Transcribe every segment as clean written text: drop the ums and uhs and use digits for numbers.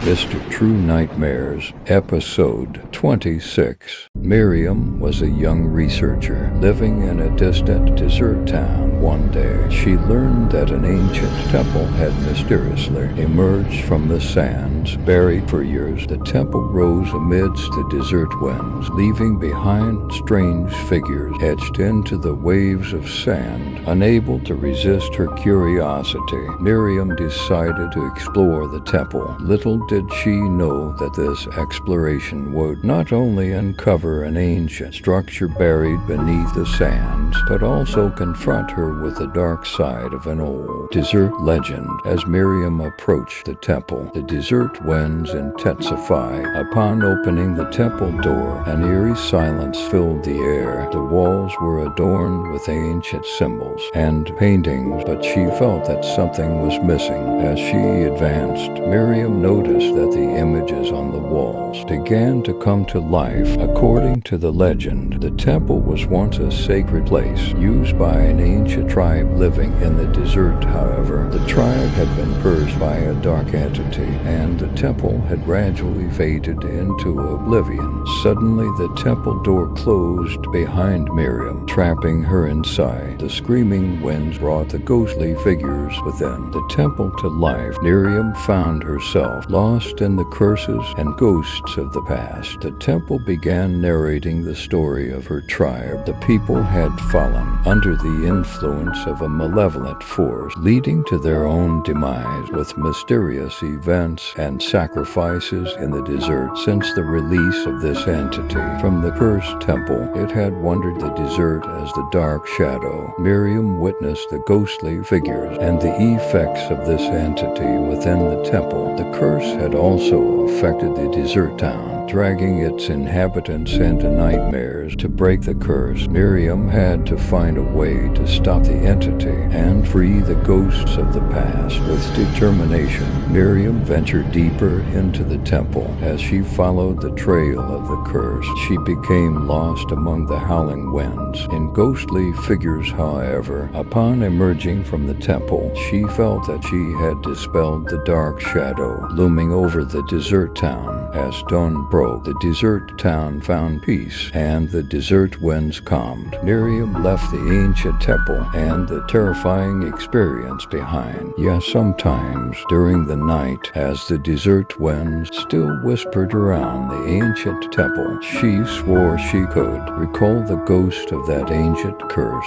Mr. True Nightmares, Episode 26. Miriam was a young researcher living in a distant desert town. One day, she learned that an ancient temple had mysteriously emerged from the sands. Buried for years, the temple rose amidst the desert winds, leaving behind strange figures etched into the waves of sand. Unable to resist her curiosity, Miriam decided to explore the temple. Little did she know that this exploration would not only uncover an ancient structure buried beneath the sands, but also confront her with the dark side of an old desert legend. As Miriam approached the temple, the desert winds intensified. Upon opening the temple door, an eerie silence filled the air. The walls were adorned with ancient symbols and paintings, but she felt that something was missing. As she advanced, Miriam noticed that the images on the walls began to come to life. According to the legend, the temple was once a sacred place used by an ancient tribe living in the desert. However, the tribe had been purged by a dark entity, and the temple had gradually faded into oblivion. Suddenly, the temple door closed behind Miriam, trapping her inside. The screaming winds brought the ghostly figures within the temple to life. Miriam found herself lost in the curses and ghosts of the past. The temple began narrating the story of her tribe. The people had fallen under the influence of a malevolent force, leading to their own demise, with mysterious events and sacrifices in the desert. Since the release of this entity from the cursed temple, it had wandered the desert as the dark shadow. Miriam witnessed the ghostly figures and the effects of this entity within the temple. The curse had also affected the desert town, dragging its inhabitants into nightmares. To break the curse, Miriam had to find a way to stop the entity and free the ghosts of the past. With determination, Miriam ventured deeper into the temple. As she followed the trail of the curse, she became lost among the howling winds and ghostly figures. However, upon emerging from the temple, she felt that she had dispelled the dark shadow looming over the desert town. As dawn broke, the desert town found peace, and the desert winds calmed. Miriam left the ancient temple and the terrifying experience behind. Yes, sometimes during the night, as the desert winds still whispered around the ancient temple, she swore she could recall the ghost of that ancient curse.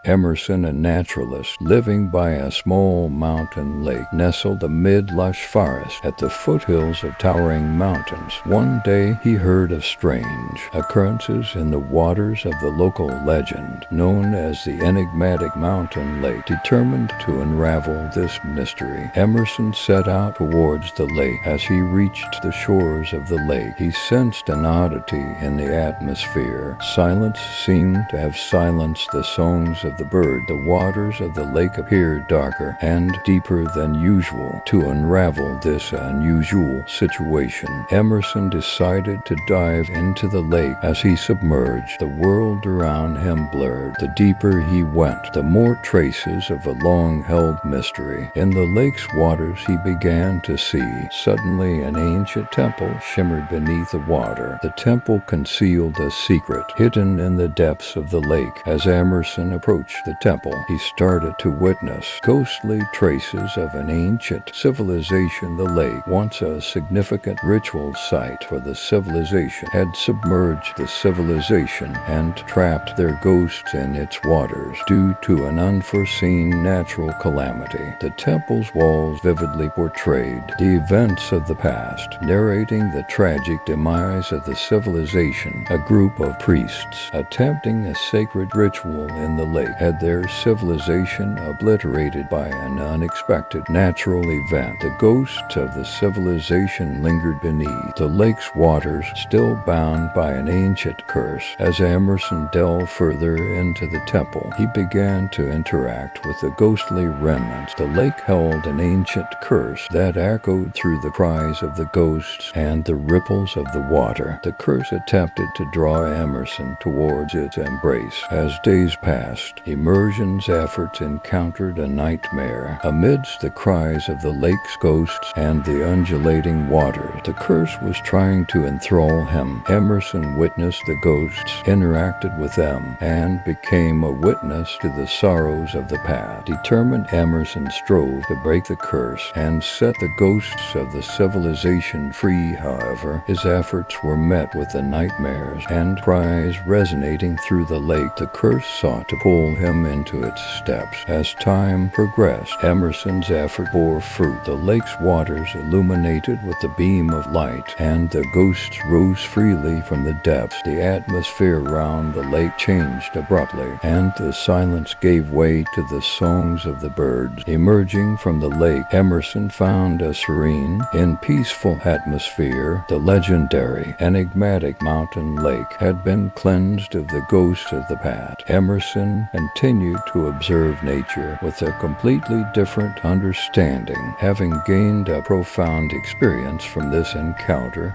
Emerson, a naturalist living by a small mountain lake nestled amid lush forest at the foothills of towering mountains. One day he heard of strange occurrences in the waters of the local legend known as the enigmatic mountain lake. Determined to unravel this mystery, Emerson set out towards the lake. As he reached the shores of the lake, he sensed an oddity in the atmosphere. Silence seemed to have silenced the songs of the bird. The waters of the lake appeared darker and deeper than usual. To unravel this unusual situation, Emerson decided to dive into the lake. As he submerged, the world around him blurred. The deeper he went, the more traces of a long-held mystery. In the lake's waters, he began to see. Suddenly, an ancient temple shimmered beneath the water. The temple concealed a secret hidden in the depths of the lake. As Emerson approached the temple, he started to witness ghostly traces of an ancient civilization. The lake, once a significant ritual site for the civilization, had submerged the civilization and trapped their ghosts in its waters due to an unforeseen natural calamity. The temple's walls vividly portrayed the events of the past, narrating the tragic demise of the civilization. A group of priests attempting a sacred ritual in the lake had their civilization obliterated by an unexpected natural event. The ghosts of the civilization lingered beneath the lake's waters, still bound by an ancient curse. As Emerson delved further into the temple, he began to interact with the ghostly remnants. The lake held an ancient curse that echoed through the cries of the ghosts and the ripples of the water. The curse attempted to draw Emerson towards its embrace. As days passed, Immersion's efforts encountered a nightmare. Amidst the cries of the lake's ghosts and the undulating waters, the curse was trying to enthrall him. Emerson witnessed the ghosts, interacted with them, and became a witness to the sorrows of the past. Determined, Emerson strove to break the curse and set the ghosts of the civilization free. However, his efforts were met with the nightmares and cries resonating through the lake. The curse sought to pull him into its steps. As time progressed, Emerson's effort bore fruit. The lake's waters illuminated with the beam of light, and the ghosts rose freely from the depths. The atmosphere around the lake changed abruptly, and the silence gave way to the songs of the birds. Emerging from the lake, Emerson found a serene and peaceful atmosphere. The legendary, enigmatic mountain lake had been cleansed of the ghosts of the past. Emerson continued to observe nature with a completely different understanding, having gained a profound experience from this encounter.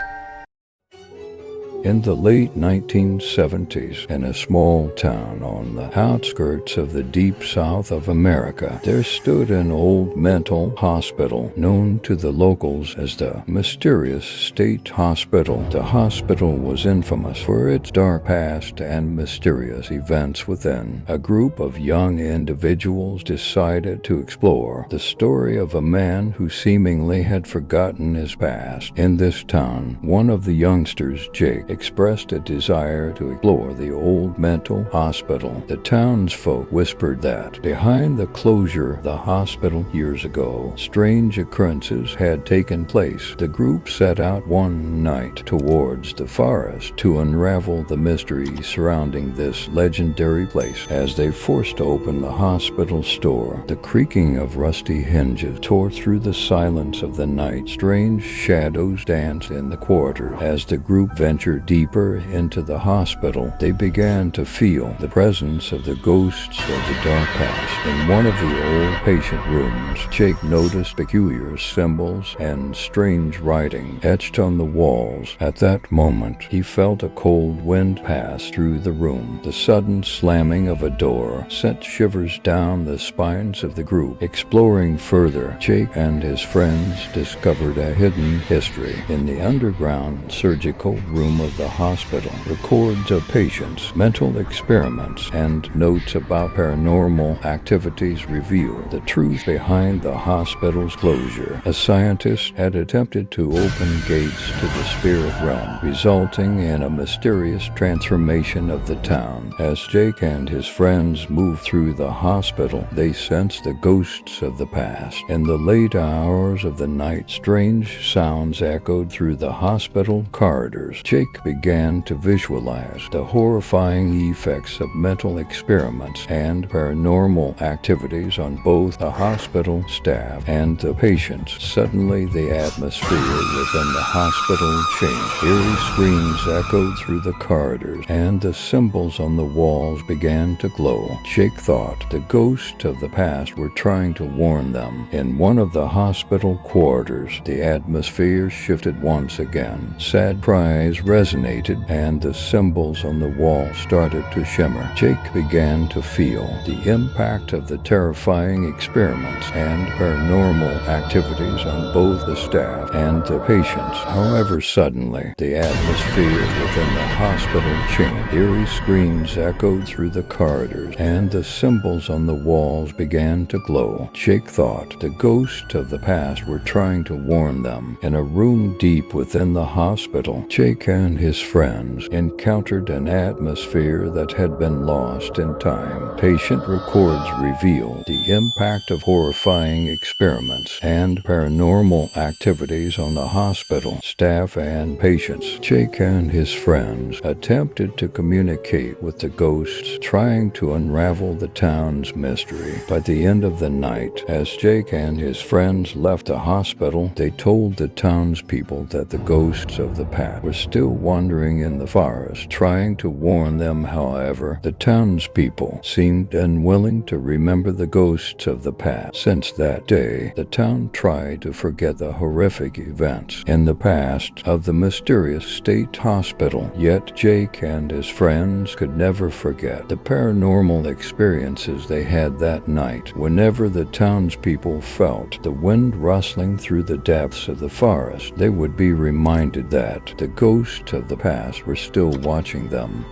In the late 1970s, in a small town on the outskirts of the deep south of America, there stood an old mental hospital known to the locals as the Mysterious State Hospital. The hospital was infamous for its dark past and mysterious events within. A group of young individuals decided to explore the story of a man who seemingly had forgotten his past. In this town, one of the youngsters, Jake, expressed a desire to explore the old mental hospital. The townsfolk whispered that behind the closure of the hospital years ago, strange occurrences had taken place. The group set out one night towards the forest to unravel the mystery surrounding this legendary place. As they forced open the hospital's door, the creaking of rusty hinges tore through the silence of the night. Strange shadows danced in the corridor. As the group ventured deeper into the hospital, they began to feel the presence of the ghosts of the dark past. In one of the old patient rooms, Jake noticed peculiar symbols and strange writing etched on the walls. At that moment, he felt a cold wind pass through the room. The sudden slamming of a door sent shivers down the spines of the group. Exploring further, Jake and his friends discovered a hidden history. In the underground surgical room of the hospital, records of patients, mental experiments, and notes about paranormal activities revealed the truth behind the hospital's closure. A scientist had attempted to open gates to the spirit realm, resulting in a mysterious transformation of the town. As Jake and his friends moved through the hospital, they sensed the ghosts of the past. In the late hours of the night, strange sounds echoed through the hospital corridors. Jake began to visualize the horrifying effects of mental experiments and paranormal activities on both the hospital staff and the patients. Suddenly, the atmosphere within the hospital changed. Eerie screams echoed through the corridors, and the symbols on the walls began to glow. Jake thought the ghosts of the past were trying to warn them. In one of the hospital quarters, the atmosphere shifted once again. Sad cries resonated, and the symbols on the wall started to shimmer. Jake began to feel the impact of the terrifying experiments and paranormal activities on both the staff and the patients. However, suddenly, the atmosphere within the hospital changed. Eerie screams echoed through the corridors, and the symbols on the walls began to glow. Jake thought the ghosts of the past were trying to warn them. In a room deep within the hospital, Jake and his friends encountered an atmosphere that had been lost in time. Patient records revealed the impact of horrifying experiments and paranormal activities on the hospital staff and patients. Jake and his friends attempted to communicate with the ghosts, trying to unravel the town's mystery. By the end of the night, as Jake and his friends left the hospital, they told the townspeople that the ghosts of the past were still wandering in the forest, trying to warn them. However, the townspeople seemed unwilling to remember the ghosts of the past. Since that day, the town tried to forget the horrific events in the past of the mysterious state hospital. Yet Jake and his friends could never forget the paranormal experiences they had that night. Whenever the townspeople felt the wind rustling through the depths of the forest, they would be reminded that the ghosts of the past were still watching them.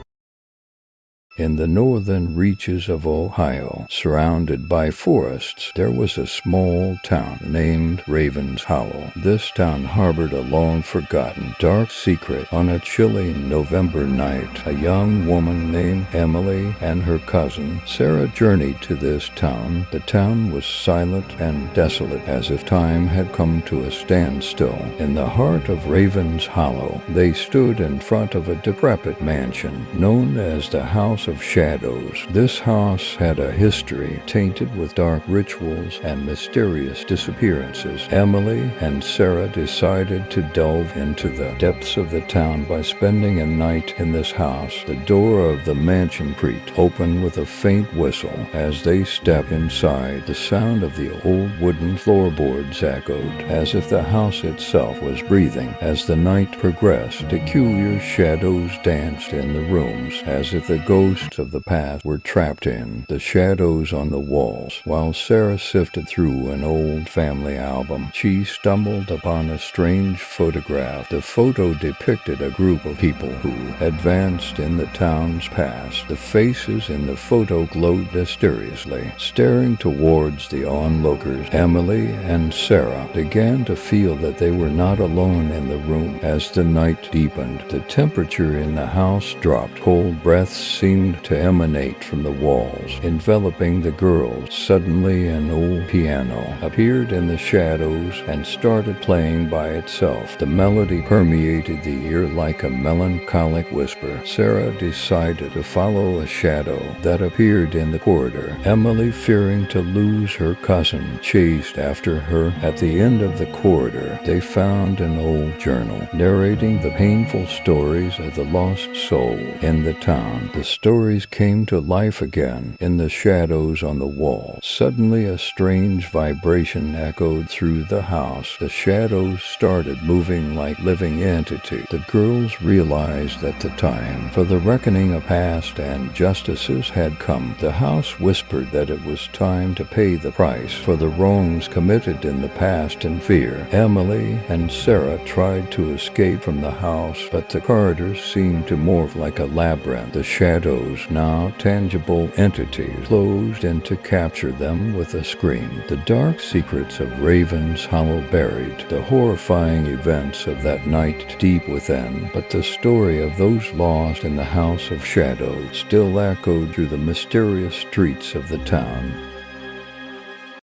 In the northern reaches of Ohio, surrounded by forests, there was a small town named Raven's Hollow. This town harbored a long-forgotten, dark secret. On a chilly November night, a young woman named Emily and her cousin Sarah journeyed to this town. The town was silent and desolate, as if time had come to a standstill. In the heart of Raven's Hollow, they stood in front of a decrepit mansion known as the House of Shadows. This house had a history tainted with dark rituals and mysterious disappearances. Emily and Sarah decided to delve into the depths of the town by spending a night in this house. The door of the mansion creaked open with a faint whistle. As they stepped inside, the sound of the old wooden floorboards echoed, as if the house itself was breathing. As the night progressed, peculiar shadows danced in the rooms, as if the ghosts of the past were trapped in the shadows on the walls. While Sarah sifted through an old family album, she stumbled upon a strange photograph. The photo depicted a group of people who advanced in the town's past. The faces in the photo glowed mysteriously, staring towards the onlookers. Emily and Sarah began to feel that they were not alone in the room. As the night deepened, the temperature in the house dropped. Cold breaths seemed to emanate from the walls, enveloping the girls. Suddenly, an old piano appeared in the shadows and started playing by itself. The melody permeated the ear like a melancholic whisper. Sarah decided to follow a shadow that appeared in the corridor. Emily, fearing to lose her cousin, chased after her. At the end of the corridor, they found an old journal narrating the painful stories of the lost soul in the town. The stories came to life again in the shadows on the wall. Suddenly, a strange vibration echoed through the house. The shadows started moving like living entities. The girls realized that the time for the reckoning of past and justices had come. The house whispered that it was time to pay the price for the wrongs committed in the past. In fear, Emily and Sarah tried to escape from the house, but the corridors seemed to morph like a labyrinth. The shadows, now tangible entities, closed in to capture them with a scream. The dark secrets of Raven's Hollow buried the horrifying events of that night deep within, but the story of those lost in the House of Shadows still echoed through the mysterious streets of the town.